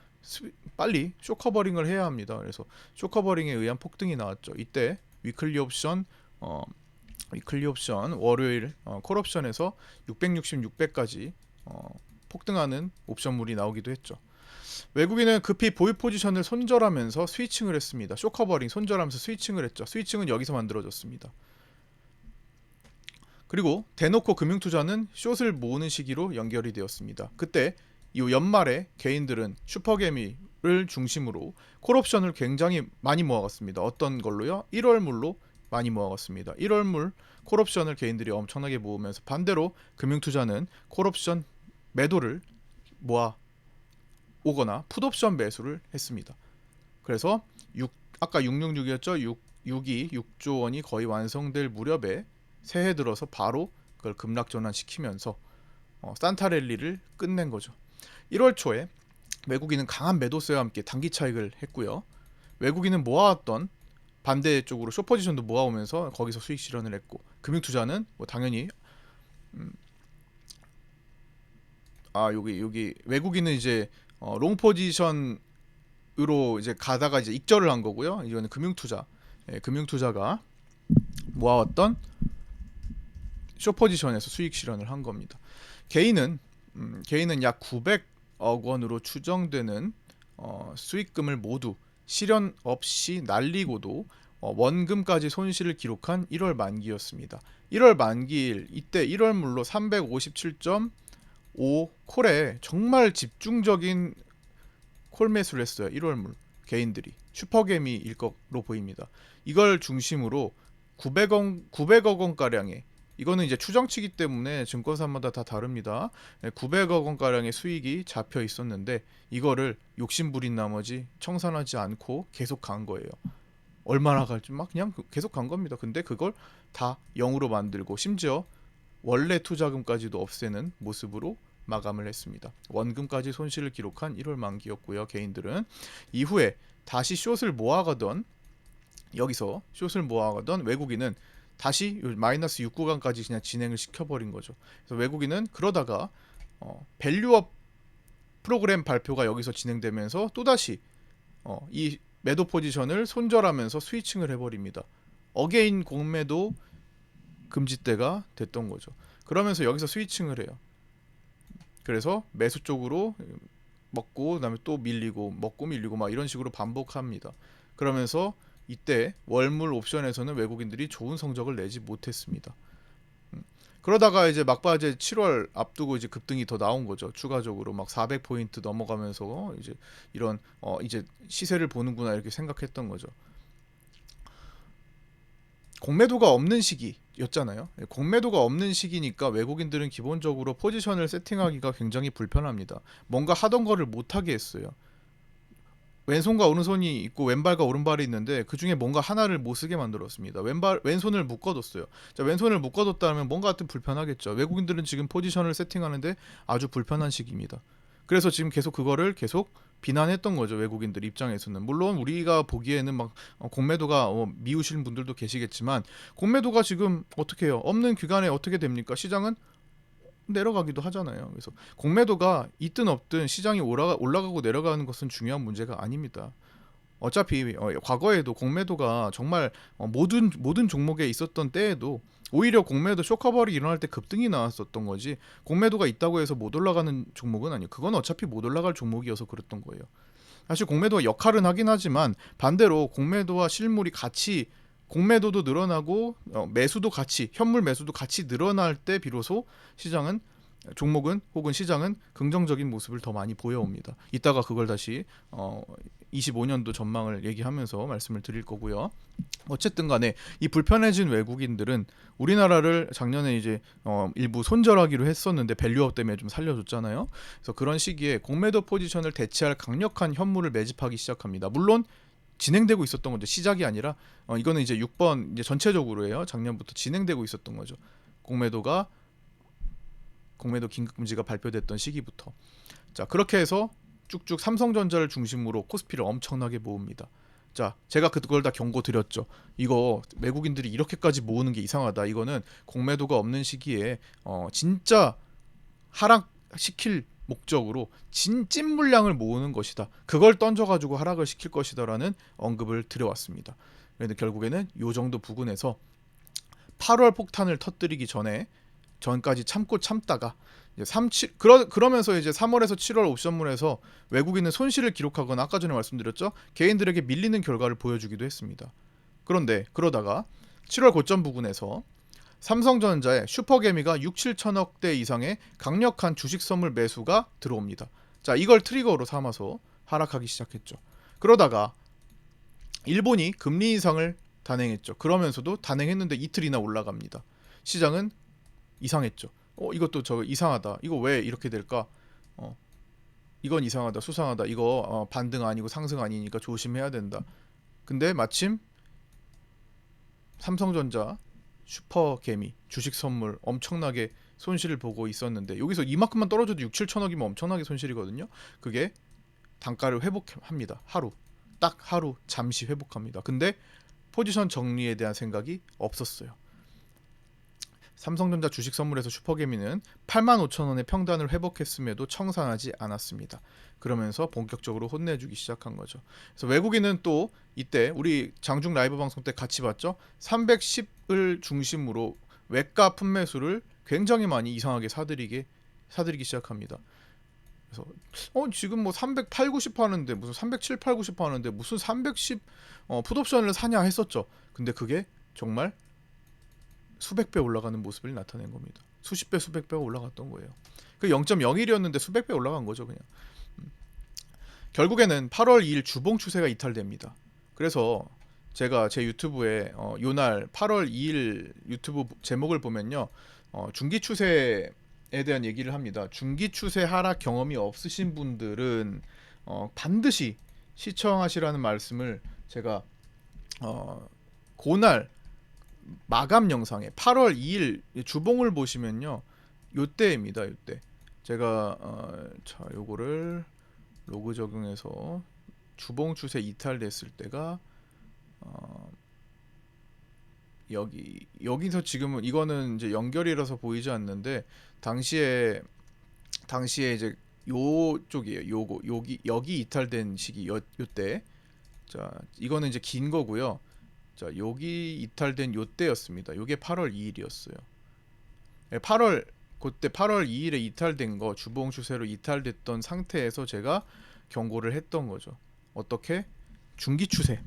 빨리 쇼커버링을 해야 합니다. 그래서 쇼커버링에 의한 폭등이 나왔죠. 이때 위클리 옵션 월요일 콜옵션에서 660, 600까지 폭등하는 옵션물이 나오기도 했죠. 외국인은 급히 보유 포지션을 손절하면서 스위칭을 했습니다. 쇼커버링 손절하면서 스위칭을 했죠. 스위칭은 여기서 만들어졌습니다. 그리고 대놓고 금융투자는 숏을 모으는 시기로 연결이 되었습니다. 그때 이 연말에 개인들은 슈퍼개미를 중심으로 콜옵션을 굉장히 많이 모아갔습니다. 어떤 걸로요? 1월물로 많이 모아갔습니다. 1월물 콜옵션을 개인들이 엄청나게 모으면서 반대로 금융투자는 콜옵션 매도를 모아 오거나 풋옵션 매수를 했습니다. 그래서 아까 666이었죠? 6조 원이 거의 완성될 무렵에 새해 들어서 바로 그걸 급락 전환시키면서 산타랠리를 끝낸 거죠. 1월 초에 외국인은 강한 매도세와 함께 단기 차익을 했고요. 외국인은 모아왔던 반대쪽으로 숏포지션도 모아오면서 거기서 수익 실현을 했고, 금융투자는 뭐 당연히 여기 외국인은 이제 롱 포지션으로 이제 가다가 이제 익절을 한 거고요. 이거는 금융투자가 모아왔던 숏 포지션에서 수익 실현을 한 겁니다. 개인은 약 900억 원으로 추정되는 수익금을 모두 실현 없이 날리고도 원금까지 손실을 기록한 1월 만기였습니다. 1월 만기일 이때 1월물로 357.5 콜에 정말 집중적인 콜 매수를 했어요. 1월물 개인들이 슈퍼개미일 것으로 보입니다. 이걸 중심으로 900억 원 가량의, 이거는 이제 추정치기 때문에 증권사마다 다 다릅니다. 900억 원 가량의 수익이 잡혀 있었는데 이거를 욕심부린 나머지 청산하지 않고 계속 간 거예요. 얼마나 갈지 막 그냥 계속 간 겁니다. 근데 그걸 다 0으로 만들고 심지어 원래 투자금까지도 없애는 모습으로 마감을 했습니다. 원금까지 손실을 기록한 1월 만기였고요. 개인들은 이후에 다시 숏을 모아가던 외국인은 다시 마이너스 6구간까지 그냥 진행을 시켜버린 거죠. 그래서 외국인은 그러다가 밸류업 프로그램 발표가 여기서 진행되면서 또다시 이 매도 포지션을 손절하면서 스위칭을 해버립니다. 어게인 공매도 금지대가 됐던 거죠. 그러면서 여기서 스위칭을 해요. 그래서 매수 쪽으로 먹고 그다음에 또 밀리고 먹고 밀리고 막 이런 식으로 반복합니다. 그러면서 이때 월물 옵션에서는 외국인들이 좋은 성적을 내지 못했습니다. 그러다가 이제 막바지 7월 앞두고 이제 급등이 더 나온 거죠. 추가적으로 막 400포인트 넘어가면서 이제 이런 이제 시세를 보는구나 이렇게 생각했던 거죠. 공매도가 없는 시기였잖아요. 공매도가 없는 시기니까 외국인들은 기본적으로 포지션을 세팅하기가 굉장히 불편합니다. 뭔가 하던 거를 못하게 했어요. 왼손과 오른손이 있고 왼발과 오른발이 있는데 그 중에 뭔가 하나를 못 쓰게 만들었습니다. 왼손을 묶어뒀어요. 자, 왼손을 묶어뒀다면 뭔가 좀 불편하겠죠. 외국인들은 지금 포지션을 세팅하는데 아주 불편한 시기입니다. 그래서 지금 계속 그거를 계속 비난했던 거죠. 외국인들 입장에서는. 물론 우리가 보기에는 막 공매도가 미우시는 분들도 계시겠지만 공매도가 지금 어떻게 해요? 없는 기간에 어떻게 됩니까? 시장은 내려가기도 하잖아요. 그래서 공매도가 있든 없든 시장이 올라가고 내려가는 것은 중요한 문제가 아닙니다. 어차피 과거에도 공매도가 정말 모든 종목에 있었던 때에도 오히려 공매도 쇼커버리 일어날 때 급등이 나왔었던 거지, 공매도가 있다고 해서 못 올라가는 종목은 아니에요. 그건 어차피 못 올라갈 종목이어서 그랬던 거예요. 사실 공매도가 역할은 하긴 하지만 반대로 공매도와 실물이 같이, 공매도도 늘어나고 매수도 같이, 현물 매수도 같이 늘어날 때 비로소 종목은 혹은 시장은 긍정적인 모습을 더 많이 보여옵니다. 이따가 그걸 다시 25년도 전망을 얘기하면서 말씀을 드릴 거고요. 어쨌든 간에 이 불편해진 외국인들은 우리나라를 작년에 이제 일부 손절하기로 했었는데 밸류업 때문에 좀 살려줬잖아요. 그래서 그런 시기에 공매도 포지션을 대체할 강력한 현물을 매집하기 시작합니다. 물론 진행되고 있었던 거죠. 시작이 아니라 이거는 이제 6번 이제 전체적으로예요. 작년부터 진행되고 있었던 거죠. 공매도 긴급금지가 발표됐던 시기부터. 자, 그렇게 해서 쭉쭉 삼성전자를 중심으로 코스피를 엄청나게 모읍니다. 자, 제가 그걸 다 경고 드렸죠. 이거 외국인들이 이렇게까지 모으는 게 이상하다. 이거는 공매도가 없는 시기에 진짜 하락시킬 목적으로 찐 물량을 모으는 것이다. 그걸 던져가지고 하락을 시킬 것이다라는 언급을 드려왔습니다. 그런데 결국에는 요 정도 부근에서 8월 폭탄을 터뜨리기 전까지 참다가 이제 37 그러면서 이제 3월에서 7월 옵션물에서 외국인은 손실을 기록하거나 아까 전에 말씀드렸죠. 개인들에게 밀리는 결과를 보여주기도 했습니다. 그런데 그러다가 7월 고점 부근에서 삼성전자의 슈퍼개미가 6, 7천억대 이상의 강력한 주식 선물 매수가 들어옵니다. 자, 이걸 트리거로 삼아서 하락하기 시작했죠. 그러다가 일본이 금리 인상을 단행했죠. 그러면서도 단행했는데 이틀이나 올라갑니다. 시장은 이상했죠. 이것도 저 이상하다. 이거 왜 이렇게 될까? 이건 이상하다. 수상하다. 이거 반등 아니고 상승 아니니까 조심해야 된다. 근데 마침 삼성전자 슈퍼개미 주식 선물 엄청나게 손실을 보고 있었는데 여기서 이만큼만 떨어져도 6, 7천억이면 엄청나게 손실이거든요. 그게 단가를 회복합니다. 딱 하루 잠시 회복합니다. 근데 포지션 정리에 대한 생각이 없었어요. 삼성전자 주식 선물에서 슈퍼개미는 85,000원의 평단을 회복했음에도 청산하지 않았습니다. 그러면서 본격적으로 혼내주기 시작한 거죠. 그래서 외국인은 또 이때 우리 장중 라이브 방송 때 같이 봤죠. 310을 중심으로 외가 판매수를 굉장히 많이 이상하게 사들이기 시작합니다. 그래서 지금 뭐 308, 90 하는데 무슨 307, 8, 90 하는데 무슨 310 풋옵션을 사냐 했었죠. 근데 그게 정말 수백 배 올라가는 모습을 나타낸 겁니다. 수십 배, 수백 배가 올라갔던 거예요. 그 0.01이었는데 수백 배 올라간 거죠, 그냥. 결국에는 8월 2일 주봉 추세가 이탈됩니다. 그래서 제가 제 유튜브에 요날 8월 2일 유튜브 제목을 보면요, 중기 추세에 대한 얘기를 합니다. 중기 추세 하락 경험이 없으신 분들은 반드시 시청하시라는 말씀을 제가 그날 마감 영상에 8월 2일 주봉을 보시면요, 요때입니다. 요때 제가 자 요거를 로그 적용해서 주봉 추세 이탈됐을 때가 여기서 지금은 이거는 이제 연결이라서 보이지 않는데 당시에 이제 요쪽이에요. 여기 이탈된 시기 요때. 자, 이거는 이제 긴 거고요. 자, 여기 이탈된 요때였습니다. 요게 8월 2일이었어요. 그때 8월 2일에 이탈된 거, 주봉 추세로 이탈됐던 상태에서 제가 경고를 했던 거죠. 어떻게? 중기 추세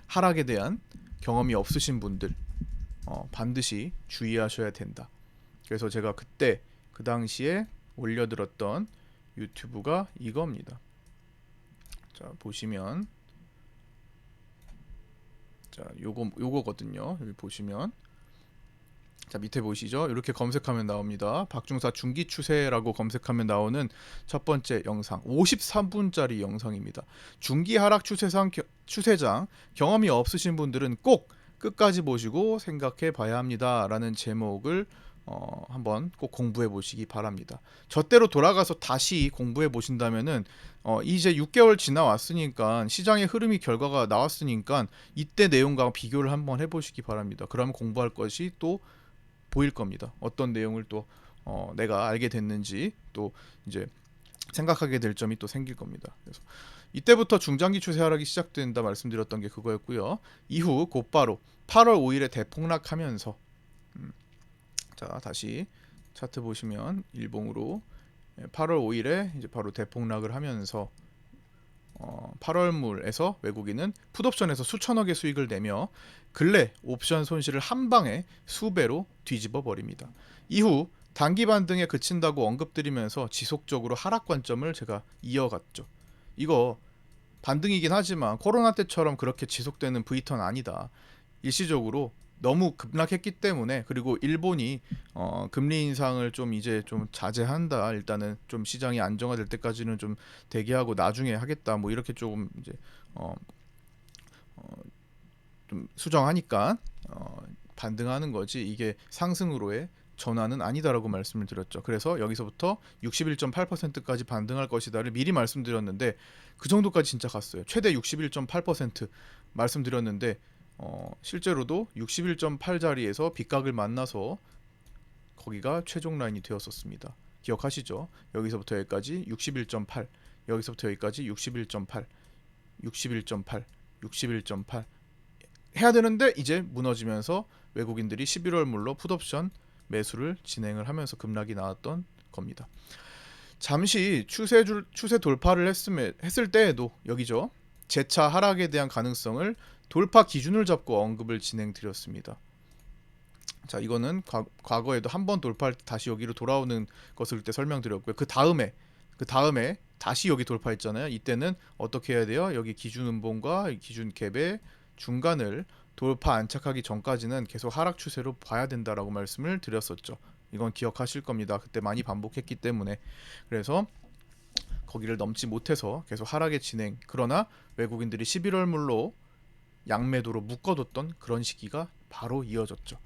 하락에 대한 경험이 없으신 분들 반드시 주의하셔야 된다. 그래서 제가 그때 그 당시에 올려들었던 유튜브가 이겁니다. 자, 보시면 자, 요거거든요. 여기 보시면 자, 밑에 보시죠. 이렇게 검색하면 나옵니다. 박중사 중기 추세라고 검색하면 나오는 첫 번째 영상, 53분짜리 영상입니다. 중기 하락 추세장 경험이 없으신 분들은 꼭 끝까지 보시고 생각해 봐야 합니다라는 제목을 한번 꼭 공부해 보시기 바랍니다. 저때로 돌아가서 다시 공부해 보신다면은 이제 6개월 지나왔으니까 시장의 흐름이 결과가 나왔으니까 이때 내용과 비교를 한번 해보시기 바랍니다. 그러면 공부할 것이 또 보일 겁니다. 어떤 내용을 또 내가 알게 됐는지 또 이제 생각하게 될 점이 또 생길 겁니다. 그래서 이때부터 중장기 추세 하락이 시작된다 말씀드렸던 게 그거였고요. 이후 곧바로 8월 5일에 대폭락하면서 자, 다시 차트 보시면 일봉으로 8월 5일에 이제 바로 대폭락을 하면서 8월물에서 외국인은 풋옵션에서 수천억의 수익을 내며 근래 옵션 손실을 한 방에 수배로 뒤집어 버립니다. 이후 단기 반등에 그친다고 언급드리면서 지속적으로 하락 관점을 제가 이어갔죠. 이거 반등이긴 하지만 코로나 때처럼 그렇게 지속되는 V턴 아니다. 일시적으로 너무 급락했기 때문에, 그리고 일본이 금리 인상을 좀 이제 좀 자제한다. 일단은 좀 시장이 안정화될 때까지는 좀 대기하고 나중에 하겠다. 뭐 이렇게 조금 이제 좀 수정하니까 반등하는 거지 이게 상승으로의 전환은 아니다라고 말씀을 드렸죠. 그래서 여기서부터 61.8%까지 반등할 것이다를 미리 말씀드렸는데 그 정도까지 진짜 갔어요. 최대 61.8% 말씀드렸는데 실제로도 61.8 자리에서 빗각을 만나서 거기가 최종 라인이 되었었습니다. 기억하시죠? 여기서부터 여기까지 61.8, 여기서부터 여기까지 61.8, 61.8, 61.8 해야 되는데 이제 무너지면서 외국인들이 11월 물로 풋옵션 매수를 진행을 하면서 급락이 나왔던 겁니다. 잠시 추세 돌파를 했을 때에도 여기죠. 재차 하락에 대한 가능성을 돌파 기준을 잡고 언급을 진행드렸습니다. 자, 이거는 과거에도 한 번 돌파할 때 다시 여기로 돌아오는 것을 그때 설명드렸고요. 그 다음에 다시 여기 돌파했잖아요. 이때는 어떻게 해야 돼요? 여기 기준 음봉과 기준 갭의 중간을 돌파 안착하기 전까지는 계속 하락 추세로 봐야 된다라고 말씀을 드렸었죠. 이건 기억하실 겁니다. 그때 많이 반복했기 때문에. 그래서 거기를 넘지 못해서 계속 하락의 진행. 그러나 외국인들이 11월 물로 양매도로 묶어뒀던 그런 시기가 바로 이어졌죠.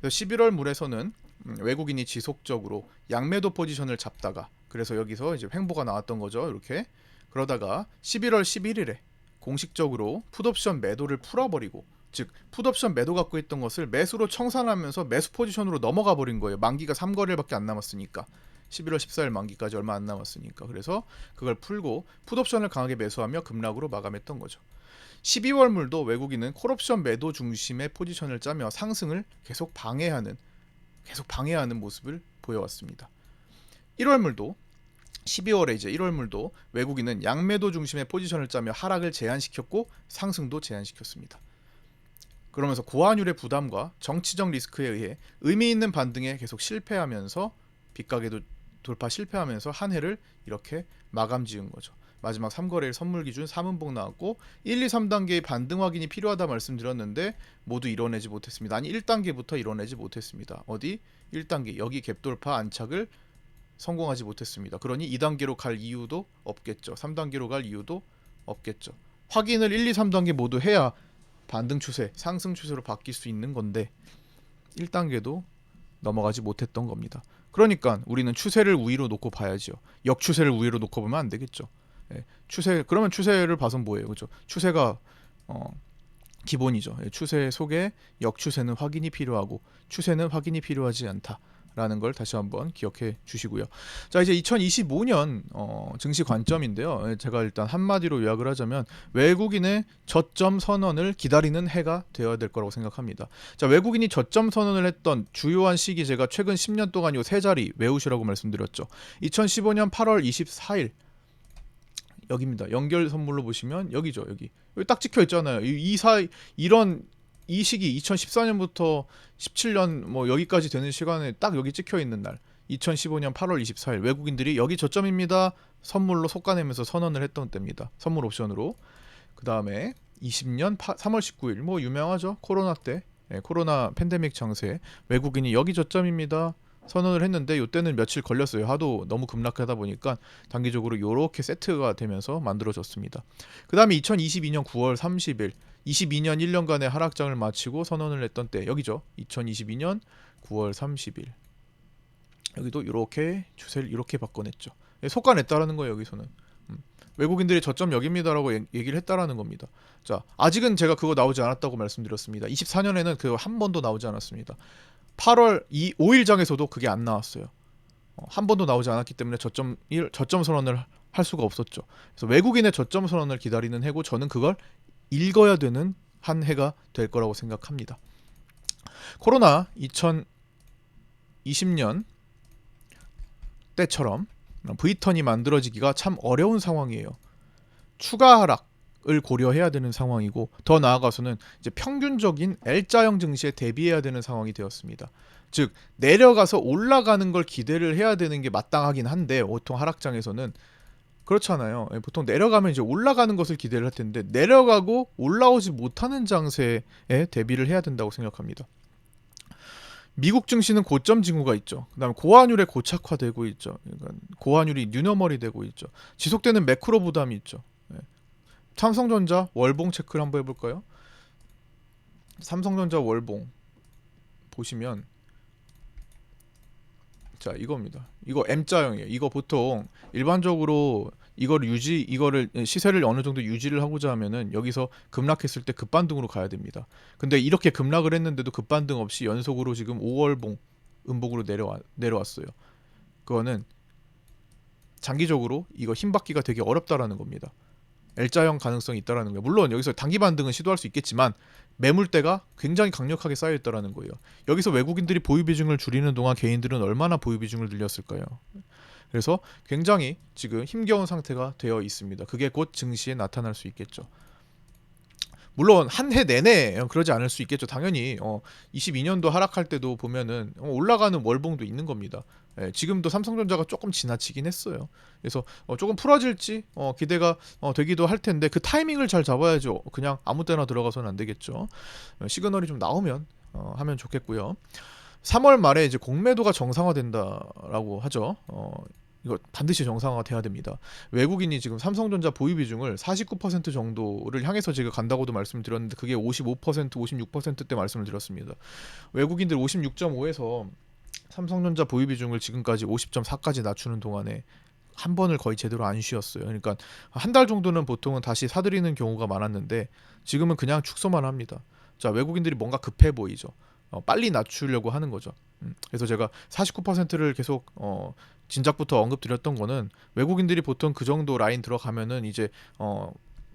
그래서 11월 물에서는 외국인이 지속적으로 양매도 포지션을 잡다가, 그래서 여기서 이제 횡보가 나왔던 거죠. 이렇게. 그러다가 11월 11일에 공식적으로 풋옵션 매도를 풀어버리고, 즉 풋옵션 매도 갖고 있던 것을 매수로 청산하면서 매수 포지션으로 넘어가 버린 거예요. 만기가 3거래일밖에 안 남았으니까. 11월 14일 만기까지 얼마 안 남았으니까. 그래서 그걸 풀고 풋옵션을 강하게 매수하며 급락으로 마감했던 거죠. 12월 물도 외국인은 콜옵션 매도 중심의 포지션을 짜며 상승을 계속 방해하는 모습을 보여왔습니다. 1월 물도 12월에 이제 1월 물도 외국인은 양매도 중심의 포지션을 짜며 하락을 제한시켰고 상승도 제한시켰습니다. 그러면서 고환율의 부담과 정치적 리스크에 의해 의미 있는 반등에 계속 실패하면서 빗가게도 돌파 실패하면서 한 해를 이렇게 마감 지은 거죠. 마지막 3거래일 선물 기준 3음봉 나왔고 1, 2, 3단계의 반등 확인이 필요하다 말씀드렸는데 모두 이뤄내지 못했습니다. 아니 1단계부터 이뤄내지 못했습니다. 어디? 1단계 여기 갭 돌파 안착을 성공하지 못했습니다. 그러니 2단계로 갈 이유도 없겠죠. 3단계로 갈 이유도 없겠죠. 확인을 1, 2, 3단계 모두 해야 반등 추세, 상승 추세로 바뀔 수 있는 건데 1단계도 넘어가지 못했던 겁니다. 그러니까 우리는 추세를 우위로 놓고 봐야죠. 역추세를 우위로 놓고 보면 안 되겠죠. 그러면 추세를 봐선 뭐예요, 그렇죠? 추세가 기본이죠. 추세 속에 역추세는 확인이 필요하고 추세는 확인이 필요하지 않다라는 걸 다시 한번 기억해 주시고요. 자, 이제 2025년 증시 관점인데요. 제가 일단 한마디로 요약을 하자면 외국인의 저점 선언을 기다리는 해가 되어야 될 거라고 생각합니다. 자, 외국인이 저점 선언을 했던 주요한 시기 제가 최근 10년 동안 요 세 자리 외우시라고 말씀드렸죠. 2015년 8월 24일 여기입니다. 연결 선물로 보시면 여기죠. 여기 딱 찍혀 있잖아요. 이 시기 2014년부터 17년 뭐 여기까지 되는 시간에 딱 여기 찍혀 있는 날 2015년 8월 24일 외국인들이 여기 저점입니다. 선물로 솎아내면서 선언을 했던 때입니다. 선물 옵션으로. 그 다음에 20년 3월 19일 뭐 유명하죠. 코로나 때 코로나 팬데믹 장세 외국인이 여기 저점입니다. 선언을 했는데 이때는 며칠 걸렸어요. 하도 너무 급락하다 보니까 단기적으로 이렇게 세트가 되면서 만들어졌습니다. 그 다음에 2022년 9월 30일 22년 1년간의 하락장을 마치고 선언을 했던 때 여기죠. 2022년 9월 30일 여기도 이렇게 추세를 이렇게 바꿔냈죠. 속아냈다라는 거예요. 여기서는 외국인들이 저점 여기입니다라고 얘기를 했다라는 겁니다. 자, 아직은 제가 그거 나오지 않았다고 말씀드렸습니다. 24년에는 그거 한 번도 나오지 않았습니다. 8월 5일장에서도 그게 안 나왔어요. 한 번도 나오지 않았기 때문에 저점 선언을 할 수가 없었죠. 그래서 외국인의 저점 선언을 기다리는 해고 저는 그걸 읽어야 되는 한 해가 될 거라고 생각합니다. 코로나 2020년 때처럼 V턴이 만들어지기가 참 어려운 상황이에요. 추가 하락을 고려해야 되는 상황이고 더 나아가서는 이제 평균적인 L자형 증시에 대비해야 되는 상황이 되었습니다. 즉 내려가서 올라가는 걸 기대를 해야 되는 게 마땅하긴 한데 보통 하락장에서는 그렇잖아요. 보통 내려가면 이제 올라가는 것을 기대를 할 텐데 내려가고 올라오지 못하는 장세에 대비를 해야 된다고 생각합니다. 미국 증시는 고점 징후가 있죠. 그다음에 고환율에 고착화되고 있죠. 그러니까 고환율이 뉴너멀이 되고 있죠. 지속되는 매크로 부담이 있죠. 삼성전자 월봉 체크를 한번 해볼까요? 삼성전자 월봉 보시면 자 이겁니다. 이거 M자형이에요. 이거 보통 일반적으로 이거를 시세를 어느 정도 유지를 하고자 하면은 여기서 급락했을 때 급반등으로 가야 됩니다. 근데 이렇게 급락을 했는데도 급반등 없이 연속으로 지금 5월봉 음봉으로 내려왔어요. 그거는 장기적으로 이거 힘받기가 되게 어렵다라는 겁니다. L자형 가능성이 있다라는 거예요. 물론 여기서 단기 반등은 시도할 수 있겠지만 매물대가 굉장히 강력하게 쌓여 있다라는 거예요. 여기서 외국인들이 보유 비중을 줄이는 동안 개인들은 얼마나 보유 비중을 늘렸을까요? 그래서 굉장히 지금 힘겨운 상태가 되어 있습니다. 그게 곧 증시에 나타날 수 있겠죠. 물론 한 해 내내 그러지 않을 수 있겠죠. 당연히 22년도 하락할 때도 보면은 올라가는 월봉도 있는 겁니다. 예, 지금도 삼성전자가 조금 지나치긴 했어요. 그래서 조금 풀어질지 기대가 되기도 할 텐데 그 타이밍을 잘 잡아야죠. 그냥 아무 때나 들어가서는 안 되겠죠. 시그널이 좀 나오면 하면 좋겠고요. 3월 말에 이제 공매도가 정상화된다라고 하죠. 이거 반드시 정상화가 돼야 됩니다. 외국인이 지금 삼성전자 보유 비중을 49% 정도를 향해서 제가 간다고도 말씀을 드렸는데 그게 55%, 56%대 말씀을 드렸습니다. 외국인들 56.5에서 삼성전자 보유 비중을 지금까지 50.4까지 낮추는 동안에 한 번을 거의 제대로 안 쉬었어요. 그러니까 한 달 정도는 보통은 다시 사들이는 경우가 많았는데 지금은 그냥 축소만 합니다. 자, 외국인들이 뭔가 급해 보이죠. 빨리 낮추려고 하는 거죠. 그래서 제가 49%를 계속 진작부터 언급드렸던 거는 외국인들이 보통 그 정도 라인 들어가면은 이제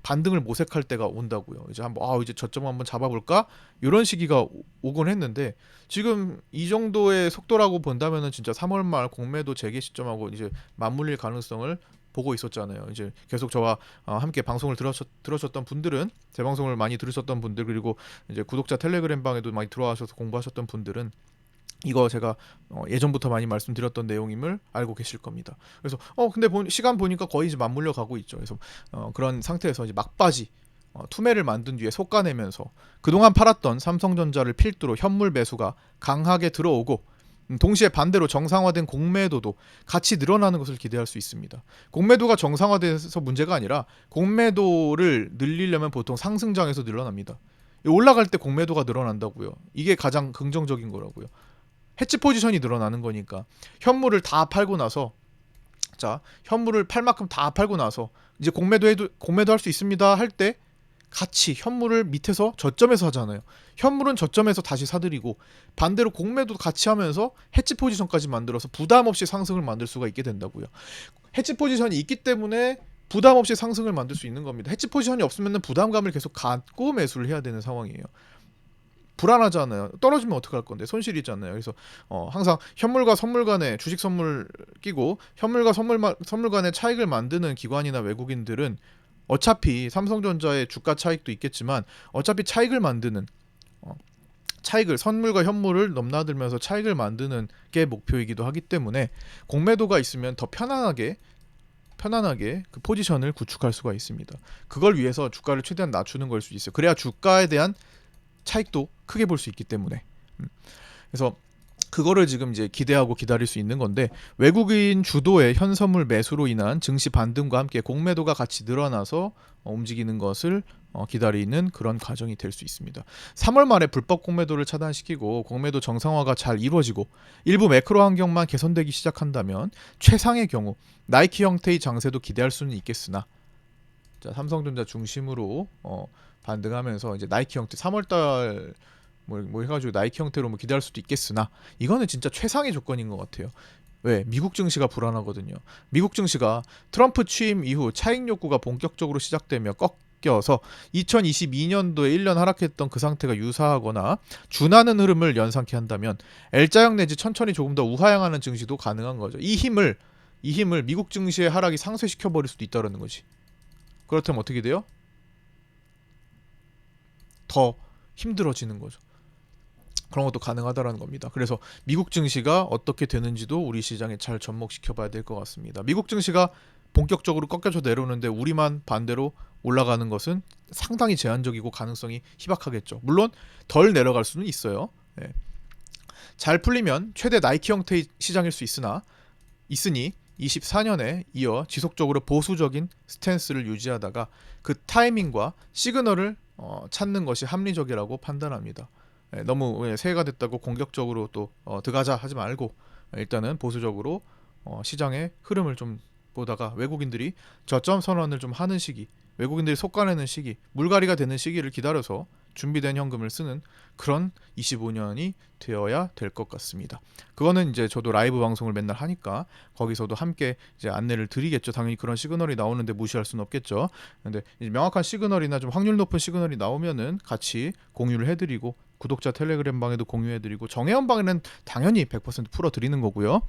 반등을 모색할 때가 온다고요. 이제 한번 이제 저점 한번 잡아볼까 이런 시기가 오곤 했는데 지금 이 정도의 속도라고 본다면은 진짜 3월 말 공매도 재개 시점하고 이제 맞물릴 가능성을 보고 있었잖아요. 이제 계속 저와 함께 방송을 들으셨던 분들은 제 방송을 많이 들으셨던 분들 그리고 이제 구독자 텔레그램 방에도 많이 들어와셔서 공부하셨던 분들은 이거 제가 예전부터 많이 말씀드렸던 내용임을 알고 계실 겁니다. 그래서 근데 시간 보니까 거의 이제 맞물려 가고 있죠. 그래서 그런 상태에서 이제 막바지 투매를 만든 뒤에 솎아내면서 그동안 팔았던 삼성전자를 필두로 현물 매수가 강하게 들어오고 동시에 반대로 정상화된 공매도도 같이 늘어나는 것을 기대할 수 있습니다. 공매도가 정상화돼서 문제가 아니라 공매도를 늘리려면 보통 상승장에서 늘어납니다. 올라갈 때 공매도가 늘어난다고요. 이게 가장 긍정적인 거라고요. 해치 포지션이 늘어나는 거니까 현물을 다 팔고 나서 자 현물을 팔 만큼 다 팔고 나서 이제 공매도 할 수 있습니다 할 때 같이 현물을 밑에서 저점에서 하잖아요. 현물은 저점에서 다시 사들이고 반대로 공매도 같이 하면서 해치 포지션까지 만들어서 부담 없이 상승을 만들 수가 있게 된다고요. 해치 포지션이 있기 때문에 부담 없이 상승을 만들 수 있는 겁니다. 해치 포지션이 없으면 부담감을 계속 갖고 매수를 해야 되는 상황이에요. 불안하잖아요. 떨어지면 어떡할 건데 손실이잖아요. 그래서 항상 현물과 선물 간에 주식 선물 끼고 현물과 선물 간의 차익을 만드는 기관이나 외국인들은 어차피 삼성전자의 주가 차익도 있겠지만 어차피 차익을 만드는 차익을 선물과 현물을 넘나들면서 차익을 만드는 게 목표이기도 하기 때문에 공매도가 있으면 더 편안하게 그 포지션을 구축할 수가 있습니다. 그걸 위해서 주가를 최대한 낮추는 걸 수 있어요. 그래야 주가에 대한 차익도 크게 볼 수 있기 때문에 그래서 그거를 지금 이제 기대하고 기다릴 수 있는 건데 외국인 주도의 현선물 매수로 인한 증시 반등과 함께 공매도가 같이 늘어나서 움직이는 것을 기다리는 그런 과정이 될 수 있습니다. 3월 말에 불법 공매도를 차단시키고 공매도 정상화가 잘 이루어지고 일부 매크로 환경만 개선되기 시작한다면 최상의 경우 나이키 형태의 장세도 기대할 수는 있겠으나 자, 삼성전자 중심으로 반등하면서 이제 나이키 형태 3월달 뭐 해가지고 나이키 형태로 뭐 기대할 수도 있겠으나 이거는 진짜 최상의 조건인 것 같아요. 왜? 미국 증시가 불안하거든요. 미국 증시가 트럼프 취임 이후 차익 욕구가 본격적으로 시작되며 꺾여서 2022년도에 1년 하락했던 그 상태가 유사하거나 준하는 흐름을 연상케 한다면 L자형 내지 천천히 조금 더 우하향하는 증시도 가능한 거죠. 이 힘을 미국 증시의 하락이 상쇄시켜 버릴 수도 있다는 거지. 그렇다면 어떻게 돼요? 더 힘들어지는 거죠. 그런 것도 가능하다라는 겁니다. 그래서 미국 증시가 어떻게 되는지도 우리 시장에 잘 접목시켜 봐야 될 것 같습니다. 미국 증시가 본격적으로 꺾여져 내려오는데 우리만 반대로 올라가는 것은 상당히 제한적이고 가능성이 희박하겠죠. 물론 덜 내려갈 수는 있어요. 네. 잘 풀리면 최대 나이키 형태의 시장일 수 있으니 24년에 이어 지속적으로 보수적인 스탠스를 유지하다가 그 타이밍과 시그널을 찾는 것이 합리적이라고 판단합니다. 너무 새해가 됐다고 공격적으로 또 들어가자 하지 말고 일단은 보수적으로 시장의 흐름을 좀 보다가 외국인들이 저점 선언을 좀 하는 시기, 외국인들이 속가내는 시기, 물갈이가 되는 시기를 기다려서 준비된 현금을 쓰는 그런 25년이 되어야 될 것 같습니다. 그거는 이제 저도 라이브 방송을 맨날 하니까 거기서도 함께 이제 안내를 드리겠죠. 당연히 그런 시그널이 나오는데 무시할 수는 없겠죠. 근데 이제 명확한 시그널이나 좀 확률 높은 시그널이 나오면은 같이 공유를 해드리고, 구독자 텔레그램 방에도 공유해드리고, 정회원 방에는 당연히 100% 풀어드리는 거고요.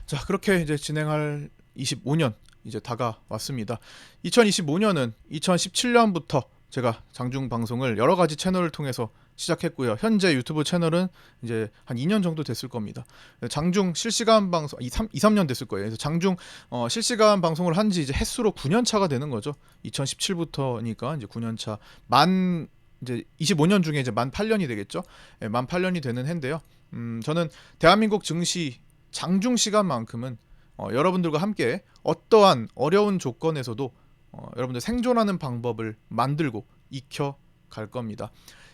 자, 그렇게 이제 진행할 25년 이제 다가왔습니다. 2025년은 2017년부터 제가 장중 방송을 여러 가지 채널을 통해서 시작했고요. 현재 유튜브 채널은 이제 한 2년 정도 됐을 겁니다. 장중 실시간 방송 2, 3년 됐을 거예요. 그래서 장중 실시간 방송을 한 지 이제 횟수로 9년 차가 되는 거죠. 2017부터니까 이제 9년 차. 만 이제 25년 중에 이제 만 8년이 되겠죠. 만 8년이 되는 해인데요. 저는 대한민국 증시 장중 시간만큼은 여러분들과 함께 어떠한 어려운 조건에서도 여러분들 생존하는 방법을 만들고 익혀 갈 겁니다.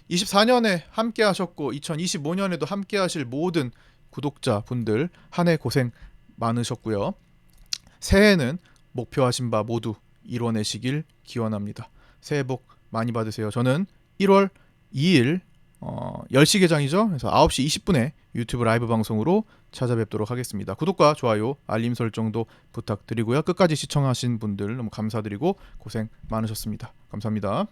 24년에 함께 하셨고 2025년에도 함께 하실 모든 구독자분들 한 해 고생 많으셨고요. 새해에는 목표하신 바 모두 이뤄내시길 기원합니다. 새해 복 많이 받으세요. 저는 1월 2일 10시 개장이죠. 그래서 9시 20분에 유튜브 라이브 방송으로 찾아뵙도록 하겠습니다. 구독과 좋아요, 알림 설정도 부탁드리고요. 끝까지 시청하신 분들 너무 감사드리고 고생 많으셨습니다. 감사합니다.